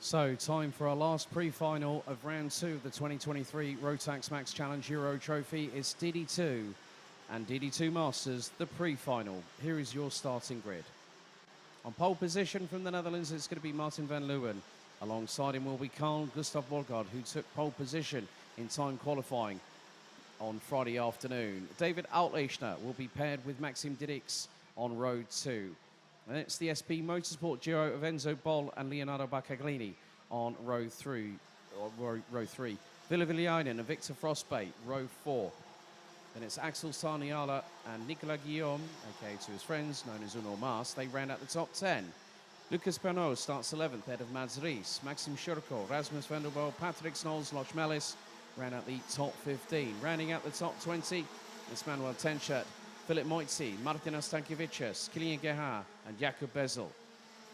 So, time for our last pre-final of round 2 of the 2023 Rotax Max Challenge Euro Trophy. It's DD2 and DD2 Masters, the pre-final. Here is your starting grid. On pole position from the Netherlands, it's going to be Martin van Leeuwen. Alongside him will be Carl Gustav Borgaard, who took pole position in time qualifying on Friday afternoon. David Altlechner will be paired with Maxime Dirix on row 2. And it's the SP Motorsport duo of Enzo Bol and Leonardo Baccaglini on row 3. Ville Villainen and Victor Frostbait, row 4. Then it's Axel Sarniala and Nicolas Guillaume, aka to his friends, known as Uno Mas. They round out the top 10. Lucas Pernaut starts 11th, head of Mads Ries. Maxim Shurko, Rasmus van der Bo, Patrick Snols, Loch Mellis round out the top 15. Rounding out the top 20, it's Manuel Tenchert, Philip Moitzi, Martina Stankiewicz, Kilian Gerhard and Jakub Bezel.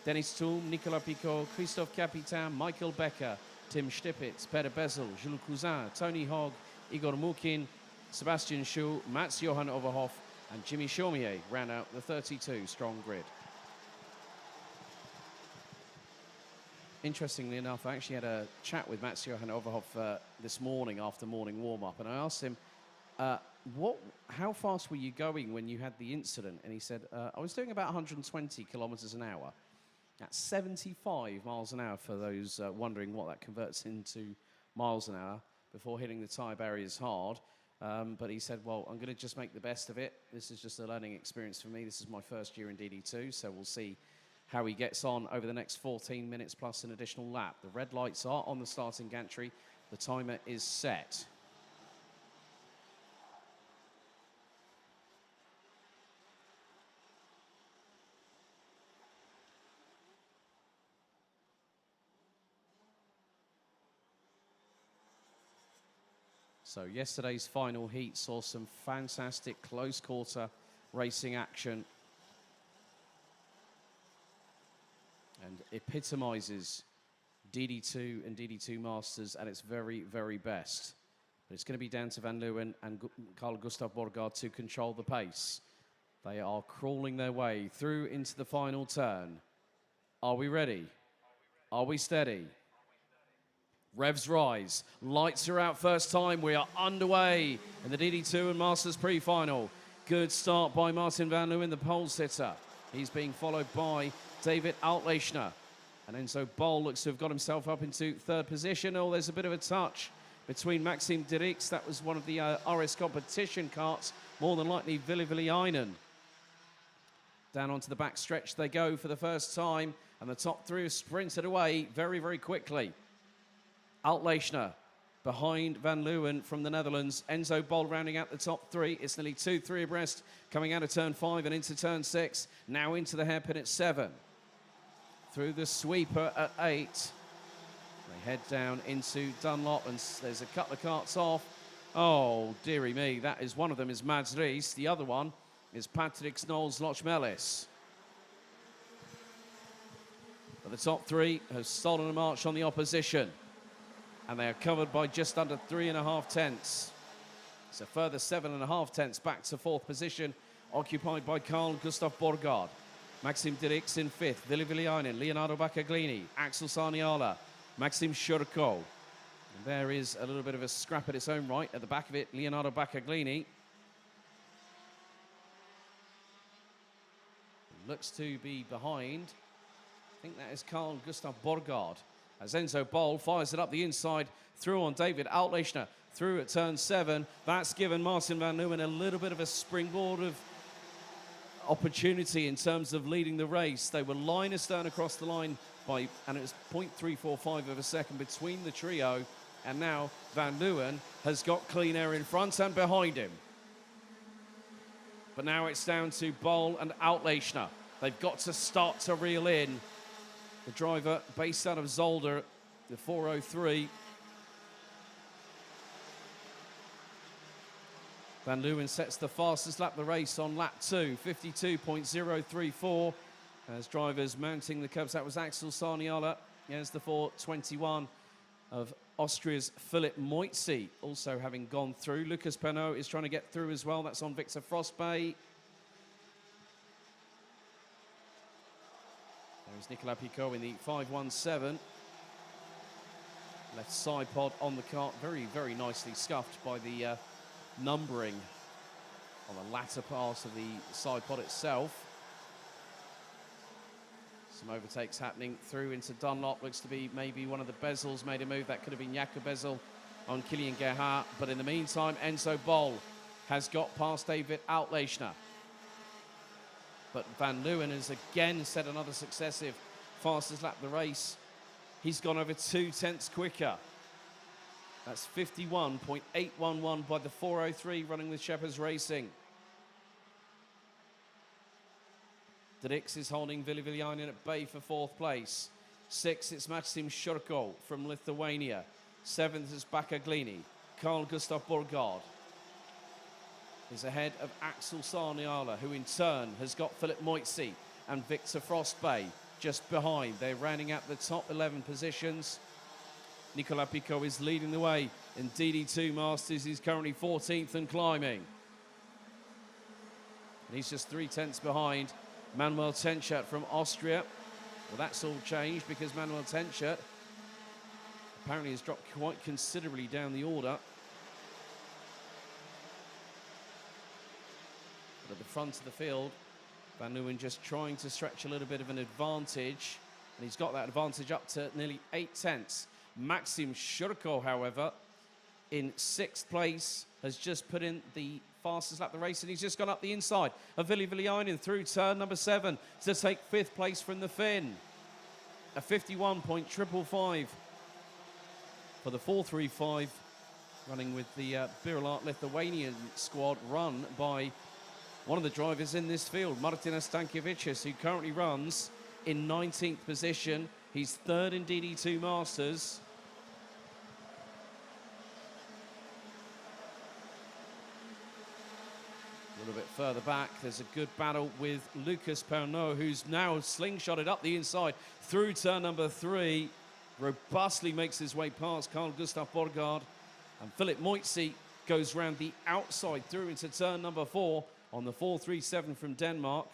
Dennis Thum, Nicolas Picot, Christophe Capitan, Michael Becker, Tim Stipitz, Peter Bezel, Jules Cousin, Tony Hogg, Igor Mukin, Sebastian Schul, Mats Johan Overhoff and Jimmy Chaumier round out the 32 strong grid. Interestingly enough, I actually had a chat with Mats Johan Overhoff this morning after morning warm-up, and I asked him, how fast were you going when you had the incident? And he said, I was doing about 120 kilometers an hour. That's 75 miles an hour for those wondering what that converts into miles an hour before hitting the tyre barriers hard. But he said, well, I'm going to just make the best of it. This is just a learning experience for me. This is my first year in DD2, so we'll see how he gets on over the next 14 minutes plus an additional lap. The red lights are on the starting gantry. The timer is set. So yesterday's final heat saw some fantastic close quarter racing action and epitomizes DD2 and DD2 Masters at its very, very best. But it's going to be down to Van Leeuwen and Carl Gustav Borgaard to control the pace. They are crawling their way through into the final turn. Are we ready? Are we steady? Revs rise, lights are out first time. We are underway in the DD2 and Masters pre-final. Good start by Martin van Leeuwen, the pole sitter. He's being followed by David Altlechner. And Enzo Bol looks to have got himself up into third position. Oh, there's a bit of a touch between Maxime Dirix. That was one of the RS competition carts, more than likely Ville Villainen. Down onto the back stretch they go for the first time, and the top three have sprinted away very, very quickly. Altlechner behind Van Leeuwen from the Netherlands. Enzo Bol rounding out the top three. It's nearly 2-3 abreast coming out of turn 5 and into turn 6. Now into the hairpin at 7. Through the sweeper at 8. They head down into Dunlop and there's a couple of carts off. Oh, dearie me. That is one of them is Mads Ries. The other one is Patrick Snols Loch Mellis. But the top three have stolen a march on the opposition. And they are covered by just under 3.5 tenths. It's a further 7.5 tenths back to fourth position, occupied by Carl Gustav Borgaard. Maxime Dirix in fifth, Ville Villainen, Leonardo Baccaglini, Axel Sarniala, Maxim Shurko. And there is a little bit of a scrap at its own right. At the back of it, Leonardo Baccaglini. Looks to be behind. I think that is Carl Gustav Borgaard. As Enzo Bol fires it up the inside, through on David Altlechner, through at turn 7. That's given Martin van Leeuwen a little bit of a springboard of opportunity in terms of leading the race. They were line astern across the line and it was 0.345 of a second between the trio. And now Van Leeuwen has got clean air in front and behind him. But now it's down to Bol and Altlechner. They've got to start to reel in. The driver based out of Zolder, the 403. Van Leeuwen sets the fastest lap of the race on lap 2, 52.034. As drivers mounting the curbs, that was Axel Sarniala. Here's the 421 of Austria's Philip Moitzi, also having gone through. Lucas Pernaut is trying to get through as well. That's on Victor Frostbait. There's Nicolas Picot in the 517. Left side pod on the cart, very, very nicely scuffed by the numbering on the latter part of the side pod itself. Some overtakes happening through into Dunlop. Looks to be maybe one of the bezels made a move. That could have been Jakob Bezel on Kilian Gerhardt. But in the meantime, Enzo Bol has got past David Outlechner. But Van Leeuwen has again set another successive fastest lap of the race. He's gone over 2/10 quicker. That's 51.811 by the 403 running with Shepherds Racing. Dirks is holding Vili-Viljainen at bay for 4th place. 6th, it's Maxim Shurko from Lithuania. 7th is Bakaglini. Carl Gustav Borgard is ahead of Axel Sarniala, who in turn has got Philip Moitzi and Victor Frostbay just behind. They're rounding out the top 11 positions. Nicolas Picot is leading the way in DD2 Masters. He's currently 14th and climbing. And he's just 3/10 behind Manuel Tenschert from Austria. Well, that's all changed because Manuel Tenschert apparently has dropped quite considerably down the order. But at the front of the field, Van Leeuwen just trying to stretch a little bit of an advantage. And he's got that advantage up to nearly 8/10. Maxim Shurko, however, in 6th place, has just put in the fastest lap of the race, and he's just gone up the inside of Vili-Viljainen through turn number 7 to take 5th place from the Finn. A 51.555 for the 435, running with the Birilat Lithuanian squad run by one of the drivers in this field, Martinas Stankiewicz, who currently runs in 19th position. He's 3rd in DD2 Masters. A little bit further back, there's a good battle with Lucas Pernot, who's now slingshotted up the inside through turn number 3. Robustly makes his way past Carl Gustav Borgard. And Philip Moitzi goes round the outside through into turn number 4 on the 437 from Denmark.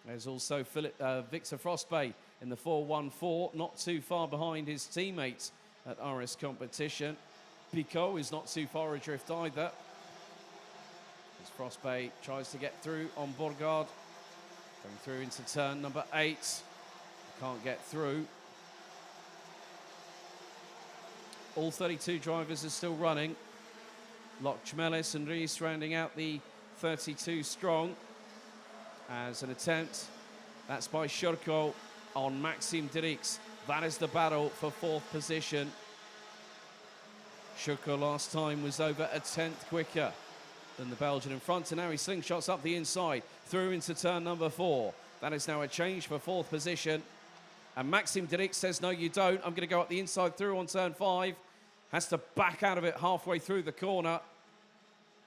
There's also Victor Frostbay in the 414, not too far behind his teammates at RS Competition. Picot is not too far adrift either. As Frostbay tries to get through on Borgard. Going through into turn number 8. Can't get through. All 32 drivers are still running. Lok Chmelis and Rees rounding out the 32 strong. As an attempt, that's by Shurko on Maxim Dirks. That is the battle for 4th position. Shurko last time was over a 10th quicker than the Belgian in front, and now he slingshots up the inside through into turn number 4. That is now a change for 4th position. And Maxim Dirks says, no, you don't. I'm going to go up the inside through on turn 5. Has to back out of it halfway through the corner.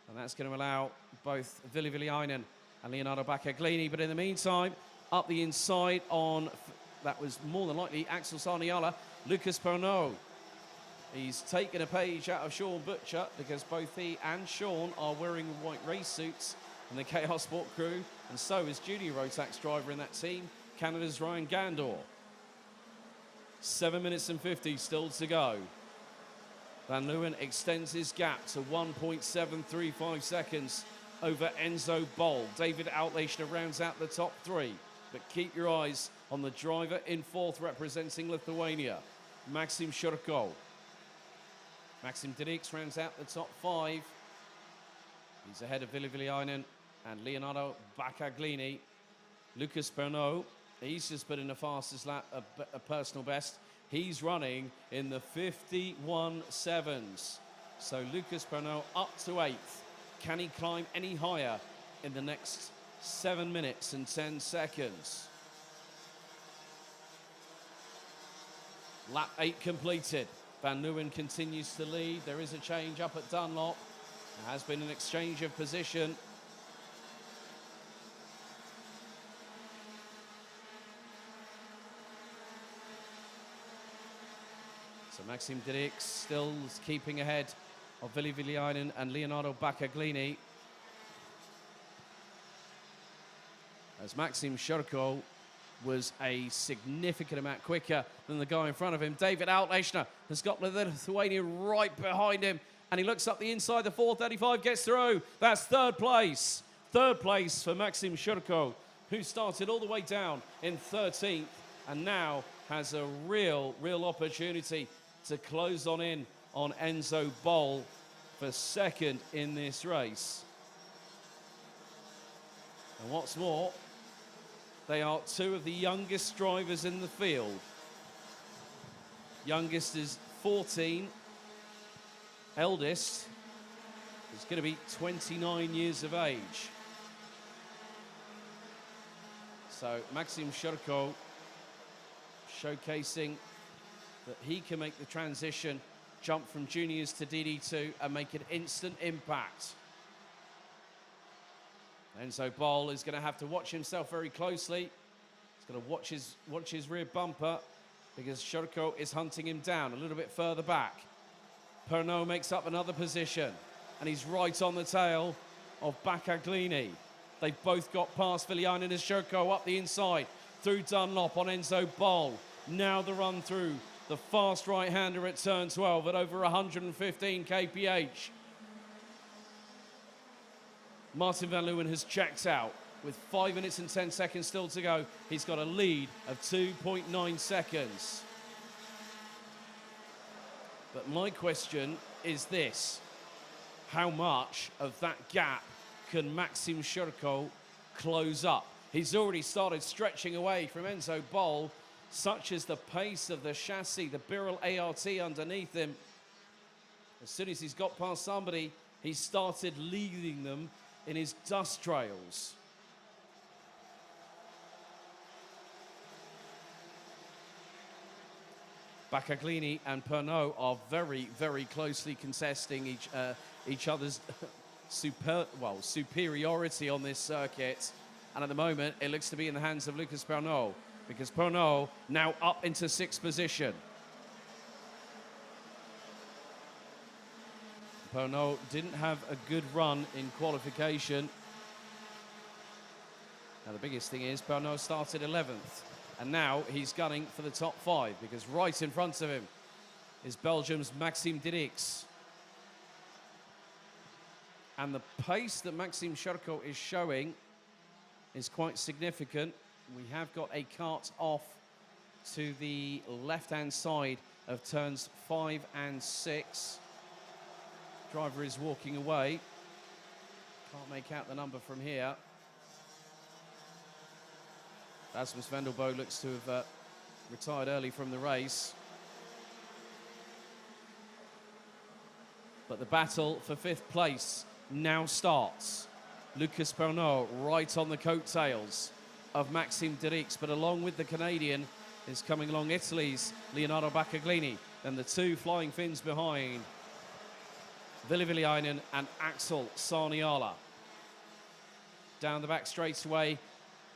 And that's going to allow both Vili-Viljainen and Leonardo Baccaglini. But in the meantime, up the inside on, that was more than likely Axel Sarniala, Lucas Pernot. He's taken a page out of Sean Butcher because both he and Sean are wearing white race suits in the KR Sport crew, and so is junior Rotax driver in that team, Canada's Ryan Gandor. 7 minutes and 50 still to go. Van Leeuwen extends his gap to 1.735 seconds over Enzo Bol. David Outlechner rounds out the top 3, but keep your eyes on the driver in 4th representing Lithuania, Maxim Shurko. Maxim Dirks rounds out the top 5. He's ahead of Vili-Viljainen and Leonardo Baccaglini. Lucas Pernot, he's just put in the fastest lap, a personal best. He's running in the 51.7s. So Lucas Pernot up to 8th. Can he climb any higher in the next 7 minutes and 10 seconds? Lap 8 completed. Van Leeuwen continues to lead. There is a change up at Dunlop. There has been an exchange of position. So Maxim Dirks still keeping ahead of Vili-Viljainen and Leonardo Baccaglini. As Maxim Shurko was a significant amount quicker than the guy in front of him. David Altlechner has got the Lithuanian right behind him, and he looks up the inside. The 4:35 gets through. That's third place. Third place for Maxim Shurko, who started all the way down in 13th and now has a real opportunity to close in on Enzo Bol for second in this race. And what's more, they are two of the youngest drivers in the field. Youngest is 14. Eldest is going to be 29 years of age. So Maxim Shurko showcasing that he can make the transition, jump from juniors to DD2 and make an instant impact. Enzo Bol is going to have to watch himself very closely. He's going to watch his rear bumper because Shurko is hunting him down a little bit further back. Pernod makes up another position and he's right on the tail of Baccaglini. They've both got past Viliainen and Shurko up the inside through Dunlop on Enzo Bol. Now the run through the fast right-hander at turn 12 at over 115 kph. Martin van Leeuwen has checked out with 5 minutes and 10 seconds still to go. He's got a lead of 2.9 seconds. But my question is this: how much of that gap can Maxim Shurko close up? He's already started stretching away from Enzo Bol, such as the pace of the chassis, the Birel ART underneath him. As soon as he's got past somebody, he started leading them in his dust trails. Baccaglini and Pernod are very closely contesting each other's superiority on this circuit. And at the moment, it looks to be in the hands of Lucas Pernod, because Pernod now up into 6th position. Pernod didn't have a good run in qualification. Now, the biggest thing is Pernod started 11th, and now he's gunning for the top 5, because right in front of him is Belgium's Maxime Dirix. And the pace that Maxim Shurko is showing is quite significant. We have got a cart off to the left-hand side of turns 5 and 6. Driver is walking away. Can't make out the number from here. Rasmus Vendelbo looks to have retired early from the race. But the battle for 5th place now starts. Lucas Pernod right on the coattails of Maxime Dirix, but along with the Canadian is coming along Italy's Leonardo Baccaglini, and the two flying Finns behind, Ville Viliainen and Axel Sarniala. Down the back straightaway,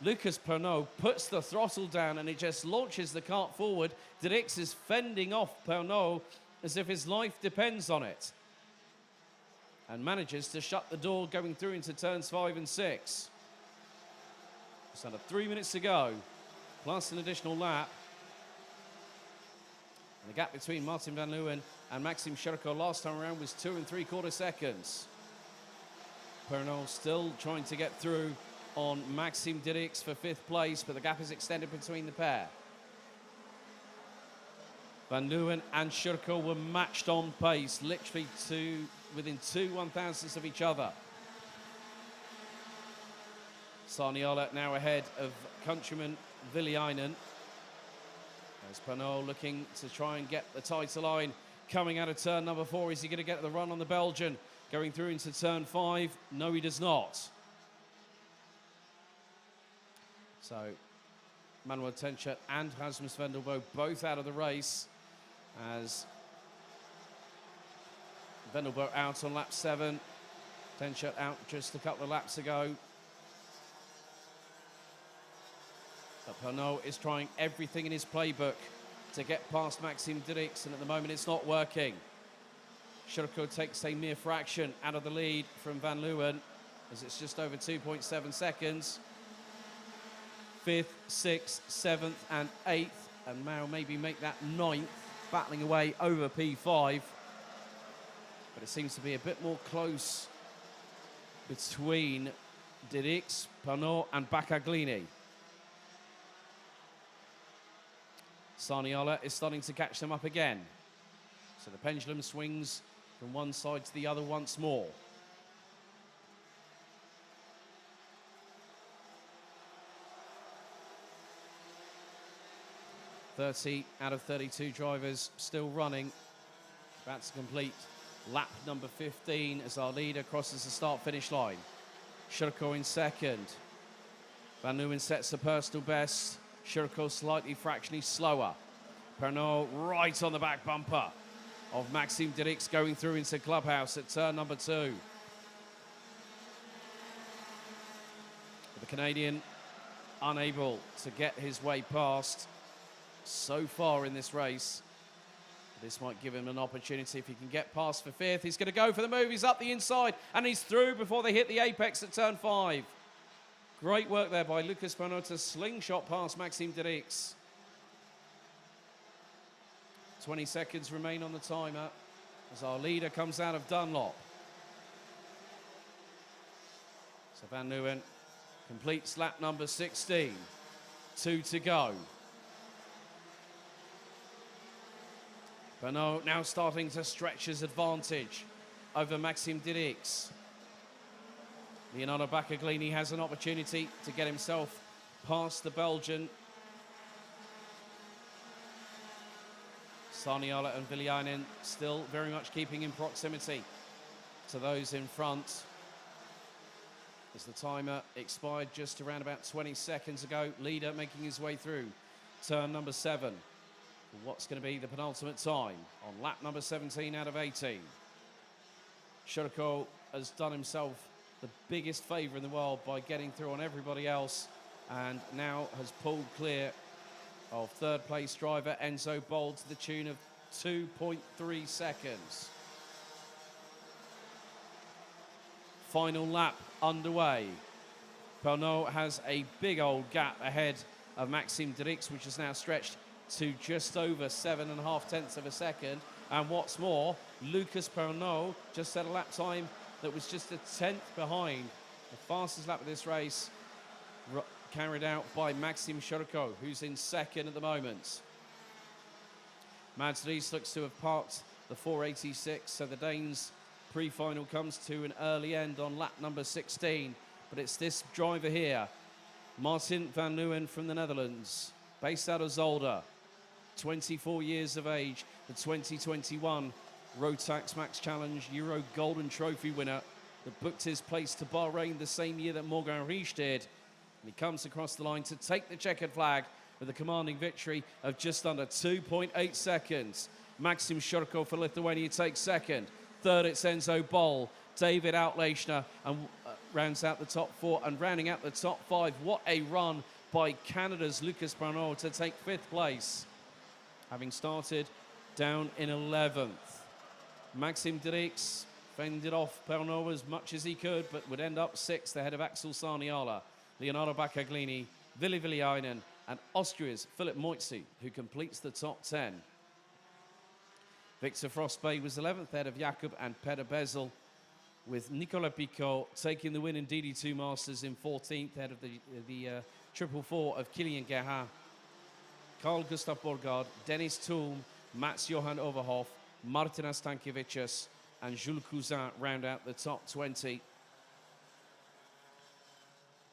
Lucas Pernod puts the throttle down and it just launches the cart forward. Dirix is fending off Pernod as if his life depends on it, and manages to shut the door going through into turns 5 and 6. Just under 3 minutes to go, plus an additional lap. And the gap between Martin van Leeuwen and Maxim Shurko last time around was 2 3/4 seconds. Pernod still trying to get through on Maxime Dirix for 5th place, but the gap is extended between the pair. Van Leeuwen and Shurko were matched on pace, literally within 2 1/1000ths of each other. Sarniala now ahead of countryman Viliainen. There's Pernod looking to try and get the title line. Coming out of turn number 4, is he going to get the run on the Belgian? Going through into turn 5, no, he does not. So Manuel Tenchet and Rasmus Vendelbo both out of the race, as Vendelbo out on lap 7, Tenchet out just a couple of laps ago. But Pernod is trying everything in his playbook to get past Maxime Dirix, and at the moment it's not working. Shurko takes a mere fraction out of the lead from Van Leeuwen, as it's just over 2.7 seconds. 5th, 6th, 7th, and 8th, and now maybe make that 9th, battling away over P5. But it seems to be a bit more close between Dirix, Pernod, and Baccaglini. Sarniola is starting to catch them up again. So the pendulum swings from one side to the other once more. "30 out of 32 drivers still running. About to complete lap number 15 as our leader crosses the start-finish line. Shurko in second. Van Leeuwen sets the personal best. Shurko slightly fractionally slower. Pernod right on the back bumper of Maxime Dirix going through into clubhouse at turn number 2. But the Canadian unable to get his way past so far in this race. This might give him an opportunity if he can get past for 5th. He's going to go for the move. He's up the inside and he's through before they hit the apex at turn 5. Great work there by Lucas Pernod to slingshot past Maxime Dirix. 20 seconds remain on the timer as our leader comes out of Dunlop. So Van Leeuwen completes lap number 16. 2 to go. Pernod now starting to stretch his advantage over Maxime Dirix. Leonardo Baccaglini has an opportunity to get himself past the Belgian. Sarniola and Villiainen still very much keeping in proximity to those in front. As the timer expired just around about 20 seconds ago, leader making his way through turn number 7. What's going to be the penultimate time on lap number 17 out of 18. Shurko has done himself the biggest favour in the world by getting through on everybody else and now has pulled clear of third place driver Enzo Bold to the tune of 2.3 seconds. Final lap underway. Pernod has a big old gap ahead of Maxime Dirix, which is now stretched to just over 7.5 tenths of a second. And what's more, Lucas Pernod just set a lap time that was just a 10th behind the fastest lap of this race, carried out by Maxime Shurko, who's in second at the moment. Mads Ries looks to have parked the 486, so the Danes' pre-final comes to an early end on lap number 16. But it's this driver here, Martin Van Leeuwen from the Netherlands, based out of Zolder, 24 years of age, the 2021 Rotax Max Challenge Euro Golden Trophy winner that booked his place to Bahrain the same year that Morgan Ries did. And he comes across the line to take the checkered flag with a commanding victory of just under 2.8 seconds. Maxim Shurko for Lithuania takes second. Third, it's Enzo Boll. David Outlechner and rounds out the top 4, and rounding out the top 5. What a run by Canada's Lucas Pernod to take 5th place, having started down in 11th. Maxime Dirix fended off Pernod as much as he could, but would end up 6th ahead of Axel Sarniola, Leonardo Baccaglini, Ville Villiainen, and Austria's Philip Moitzi, who completes the top 10. Victor Frostbay was 11th ahead of Jakob and Peter Bezel, with Nicolas Picot taking the win in DD2 Masters in 14th ahead of the 444 of Kilian Gerhardt. Carl Gustav Borgard, Dennis Thulm, Mats Johan Overhoff, Martinas Stankiewicz, and Jules Cousin round out the top 20.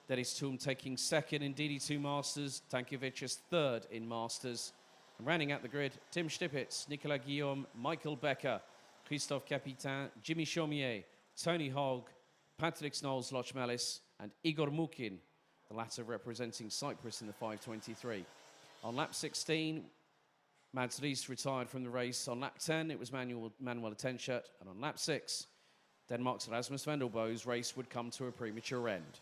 Dennis Thulm taking second in DD2 Masters, Stankiewicz third in Masters. And rounding out the grid, Tim Stipitz, Nicolas Guillaume, Michael Becker, Christophe Capitain, Jimmy Chaumier, Tony Hogg, Patrick Snolls-Lochmelis, and Igor Mukin, the latter representing Cyprus in the 523. On lap 16, Mads Ries retired from the race. On lap 10, it was Manuel Tenschert. And on lap 6, Denmark's Rasmus Vendelbo's race would come to a premature end.